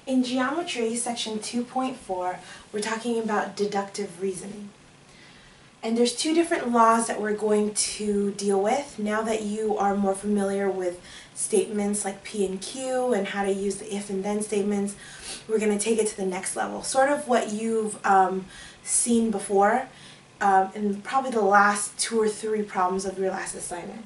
In geometry, section 2.4, we're talking about deductive reasoning. And there's two different laws that we're going to deal with now that you are more familiar with statements like P and Q and how to use the if and then statements. We're going to take it to the next level, sort of what you've seen before in probably the last 2 or 3 problems of your last assignment.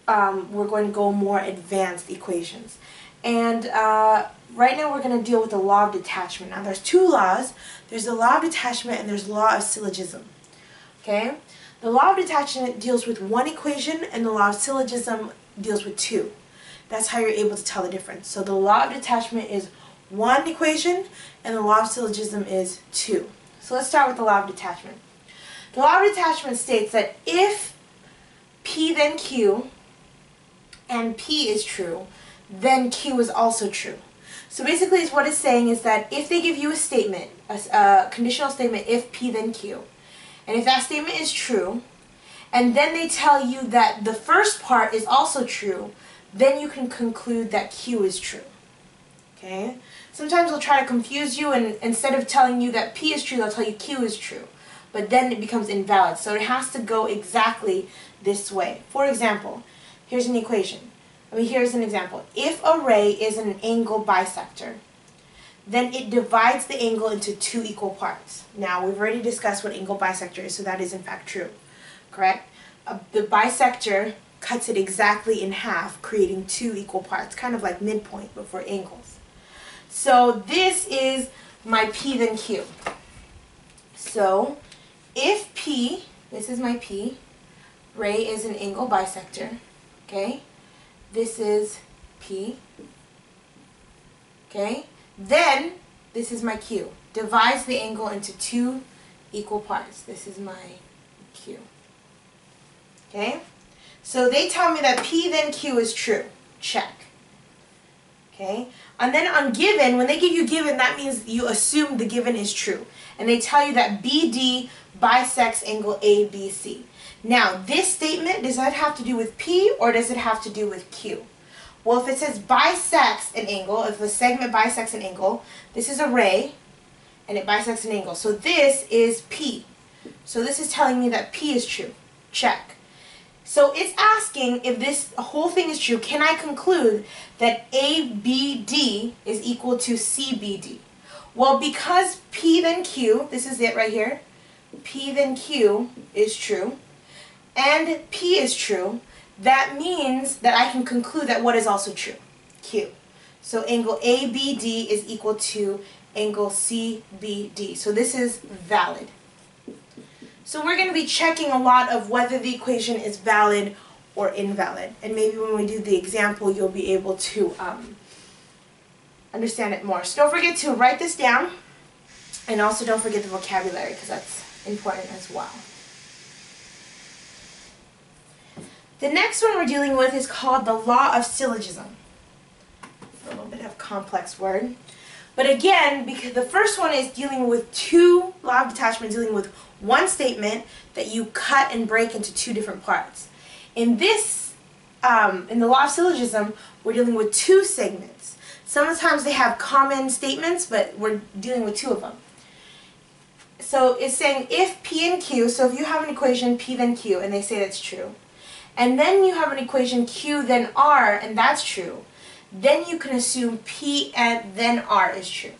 We're going to go more advanced equations. And right now we're going to deal with the law of detachment. Now there's 2 laws. There's the law of detachment and there's the law of syllogism. Okay? The law of detachment deals with 1 equation and the law of syllogism deals with 2. That's how you're able to tell the difference. So the law of detachment is 1 equation and the law of syllogism is 2. So let's start with the law of detachment. The law of detachment states that if P then Q and P is true, then Q is also true. So basically what it's saying is that if they give you a statement, a conditional statement, if P then Q, and if that statement is true, and then they tell you that the first part is also true, then you can conclude that Q is true. Okay? Sometimes they'll try to confuse you, and instead of telling you that P is true, they'll tell you Q is true. But then it becomes invalid. So it has to go exactly this way. For example, here's an equation. Here's an example. If a ray is an angle bisector, then it divides the angle into 2 equal parts. Now, we've already discussed what angle bisector is, so that is in fact true. Correct? The bisector cuts it exactly in half, creating 2 equal parts, kind of like midpoint, but for angles. So this is my P then Q. So if P, this is my P, ray is an angle bisector, okay? This is P, okay? Then, this is my Q. Divides the angle into 2 equal parts. This is my Q. Okay? So they tell me that P then Q is true. Check. Okay? And then on given, when they give you given, that means you assume the given is true. And they tell you that BD bisects angle ABC. Now, this statement, does that have to do with P or does it have to do with Q? Well, if it says bisects an angle, if a segment bisects an angle, this is a ray, and it bisects an angle. So this is P. So this is telling me that P is true. Check. So it's asking if this whole thing is true, can I conclude that ABD is equal to CBD? Well, because P then Q, this is it right here, P then Q is true, and P is true, that means that I can conclude that what is also true? Q. So angle ABD is equal to angle CBD. So this is valid. So we're going to be checking a lot of whether the equation is valid or invalid. And maybe when we do the example, you'll be able to understand it more. So don't forget to write this down. And also don't forget the vocabulary because that's important as well. The next one we're dealing with is called the law of syllogism. A little bit of a complex word. But again, because the first one is dealing with law of detachment, dealing with 1 statement that you cut and break into 2 different parts. In this, in the law of syllogism, we're dealing with 2 segments. Sometimes they have common statements, but we're dealing with 2 of them. So it's saying if P and Q, so if you have an equation P then Q, and they say that's true, and then you have an equation Q then R, and that's true, then you can assume P and then R is true.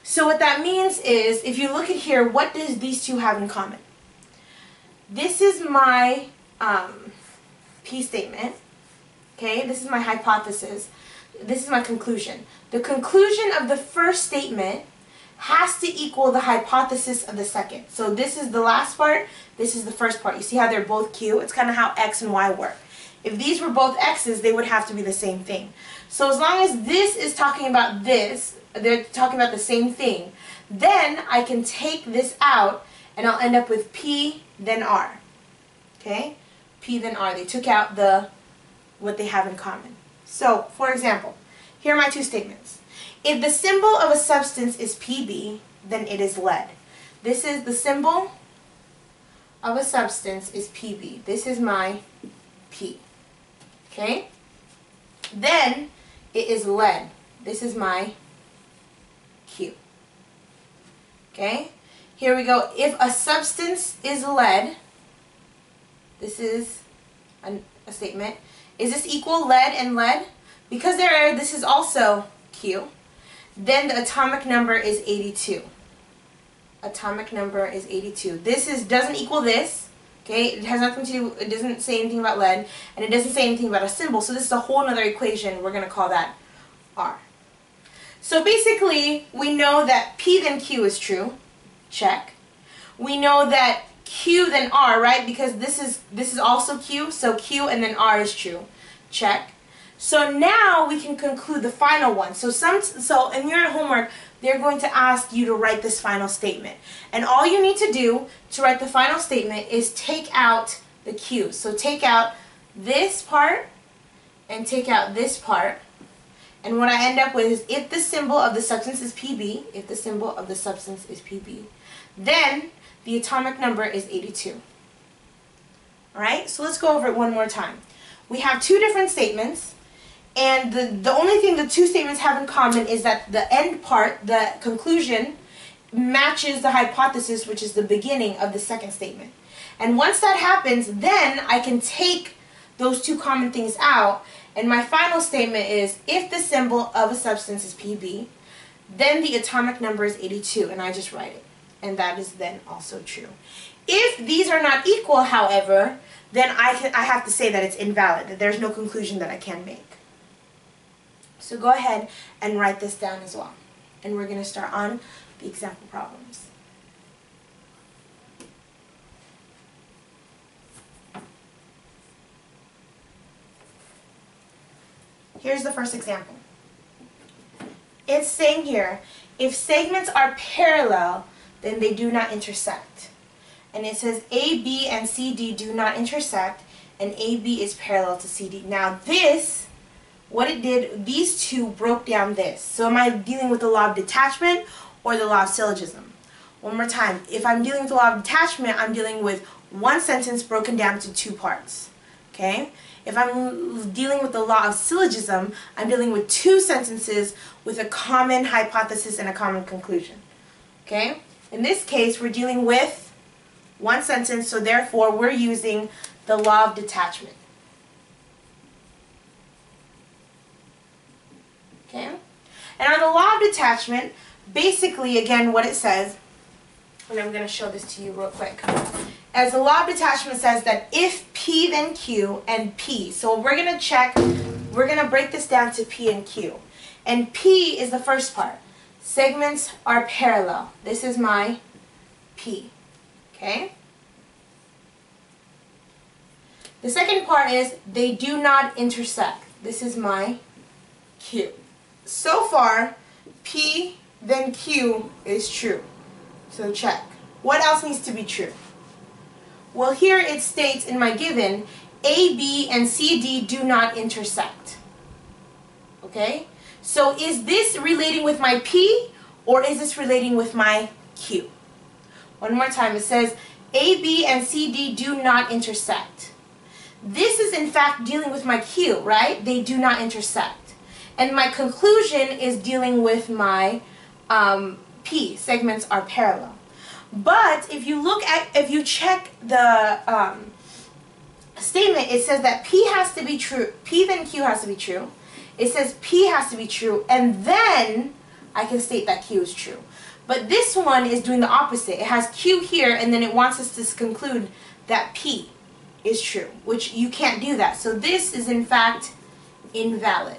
So what that means is, if you look at here, what does these 2 have in common? This is my P statement, okay? This is my hypothesis. This is my conclusion. The conclusion of the first statement has to equal the hypothesis of the second. So this is the last part, this is the first part. You see how they're both Q? It's kind of how X and Y work. If these were both X's, they would have to be the same thing. So as long as this is talking about this, they're talking about the same thing, then I can take this out and I'll end up with P then R. Okay? P then R. They took out what they have in common. So, for example, here are my 2 statements. If the symbol of a substance is Pb, then it is lead. This is the symbol of a substance is Pb. This is my P. Okay? Then it is lead. This is my Q. Okay? Here we go. If a substance is lead, this is a statement. Is this equal lead and lead? Because this is also Q. Then the atomic number is 82. Atomic number is 82. This doesn't equal this. Okay, it has nothing to do, it doesn't say anything about lead, and it doesn't say anything about a symbol, so this is a whole other equation. We're going to call that R. So basically, we know that P then Q is true. Check. We know that Q then R, right? Because this is also Q, so Q and then R is true. Check. So now we can conclude the final one. So in your homework, they're going to ask you to write this final statement. And all you need to do to write the final statement is take out the Q. So take out this part and take out this part. And what I end up with is if the symbol of the substance is Pb, then the atomic number is 82. Alright, so let's go over it one more time. We have two different statements. And the only thing the two statements have in common is that the end part, the conclusion, matches the hypothesis, which is the beginning of the second statement. And once that happens, then I can take those two common things out, and my final statement is, if the symbol of a substance is Pb, then the atomic number is 82, and I just write it. And that is then also true. If these are not equal, however, then I have to say that it's invalid, that there's no conclusion that I can make. So go ahead and write this down as well. And we're going to start on the example problems. Here's the first example. It's saying here, if segments are parallel, then they do not intersect. And it says AB and CD do not intersect, and AB is parallel to CD. Now this, what it did, these two broke down this. So am I dealing with the law of detachment or the law of syllogism? One more time. If I'm dealing with the law of detachment, I'm dealing with one sentence broken down into two parts. Okay? If I'm dealing with the law of syllogism, I'm dealing with two sentences with a common hypothesis and a common conclusion. Okay? In this case, we're dealing with one sentence, so therefore we're using the law of detachment. Okay? And on the law of detachment, basically, again, what it says, and I'm going to show this to you real quick. As the law of detachment says that if P then Q and P, so we're going to check, we're going to break this down to P and Q. And P is the first part. Segments are parallel. This is my P. Okay? The second part is they do not intersect. This is my Q. So far, P then Q is true. So check. What else needs to be true? Well, here it states in my given, AB and CD do not intersect. Okay? So is this relating with my P or is this relating with my Q? One more time. It says AB and CD do not intersect. This is in fact dealing with my Q, right? They do not intersect. And my conclusion is dealing with my P. Segments are parallel. But if you check the statement, it says that P has to be true. P then Q has to be true. It says P has to be true, and then I can state that Q is true. But this one is doing the opposite. It has Q here, and then it wants us to conclude that P is true, which you can't do that. So this is in fact invalid.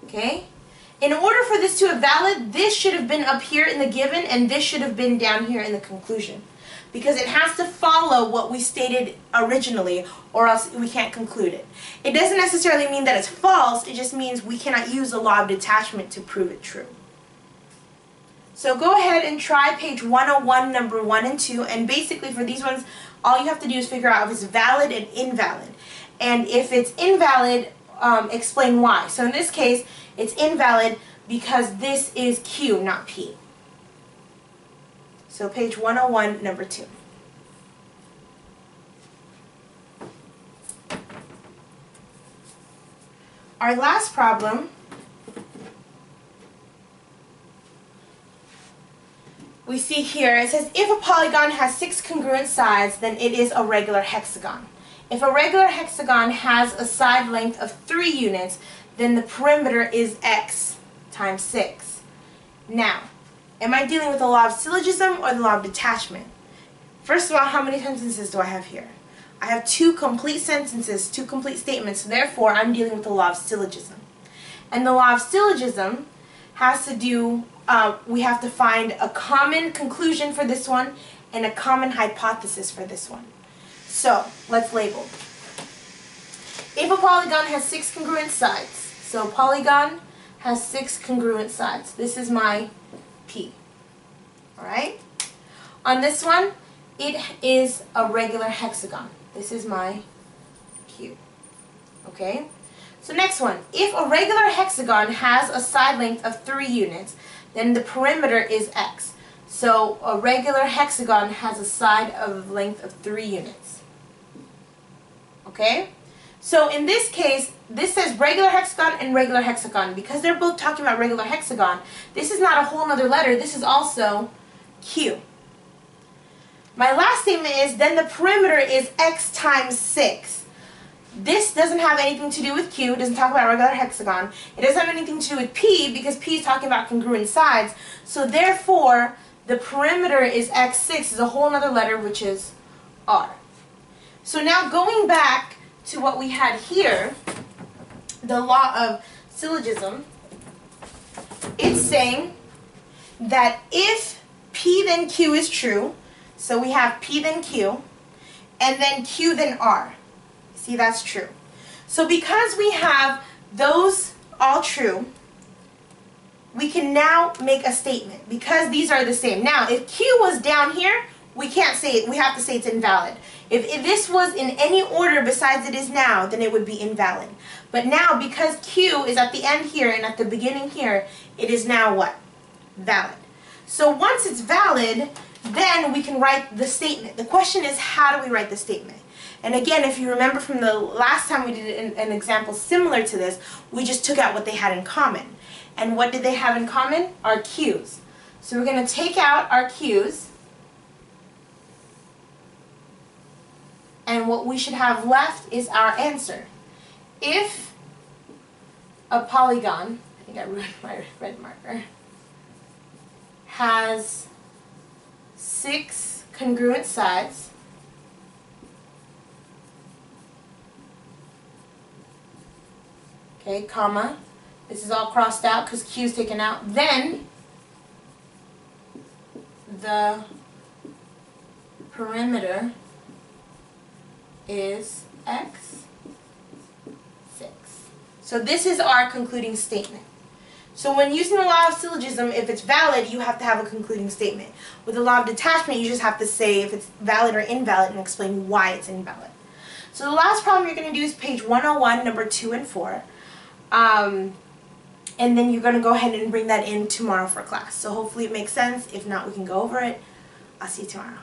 Okay? In order for this to be valid, this should have been up here in the given, and this should have been down here in the conclusion. Because it has to follow what we stated originally, or else we can't conclude it. It doesn't necessarily mean that it's false, it just means we cannot use the law of detachment to prove it true. So go ahead and try page 101, number 1 and 2, and basically for these ones, all you have to do is figure out if it's valid and invalid. And if it's invalid, explain why. So in this case, it's invalid because this is Q, not P. So page 101, number 2. Our last problem we see here, it says if a polygon has 6 congruent sides, then it is a regular hexagon. If a regular hexagon has a side length of 3 units, then the perimeter is x times 6. Now, am I dealing with the law of syllogism or the law of detachment? First of all, how many sentences do I have here? I have 2 complete sentences, 2 complete statements, so therefore I'm dealing with the law of syllogism. And the law of syllogism has to do, we have to find a common conclusion for this one and a common hypothesis for this one. So, let's label. If a polygon has 6 congruent sides, so polygon has 6 congruent sides. This is my P. Alright? On this one, it is a regular hexagon. This is my Q. Okay? So next one. If a regular hexagon has a side length of 3 units, then the perimeter is x. So a regular hexagon has a side of length of 3 units. Okay? So in this case, this says regular hexagon and regular hexagon. Because they're both talking about regular hexagon, this is not a whole other letter. This is also Q. My last statement is, then the perimeter is x times 6. This doesn't have anything to do with Q. It doesn't talk about regular hexagon. It doesn't have anything to do with P because P is talking about congruent sides. So therefore, the perimeter is x6 is a whole other letter, which is R. So now going back to what we had here, the law of syllogism, it's saying that if P then Q is true, so we have P then Q, and then Q then R. See, that's true. So because we have those all true, we can now make a statement because these are the same. Now, if Q was down here, we can't say it. We have to say it's invalid. If this was in any order besides it is now, then it would be invalid. But now, because Q is at the end here and at the beginning here, it is now what? Valid. So once it's valid, then we can write the statement. The question is, how do we write the statement? And again, if you remember from the last time we did an example similar to this, we just took out what they had in common. And what did they have in common? Our Q's. So we're going to take out our Q's. And what we should have left is our answer. If a polygon, I think I ruined my red marker, has 6 congruent sides, okay, comma, this is all crossed out because Q is taken out, then the perimeter is x6. So this is our concluding statement. So when using the law of syllogism, if it's valid, you have to have a concluding statement. With the law of detachment, you just have to say if it's valid or invalid and explain why it's invalid. So the last problem you're going to do is page 101, number 2 and 4. And then you're going to go ahead and bring that in tomorrow for class. So hopefully it makes sense. If not, we can go over it. I'll see you tomorrow.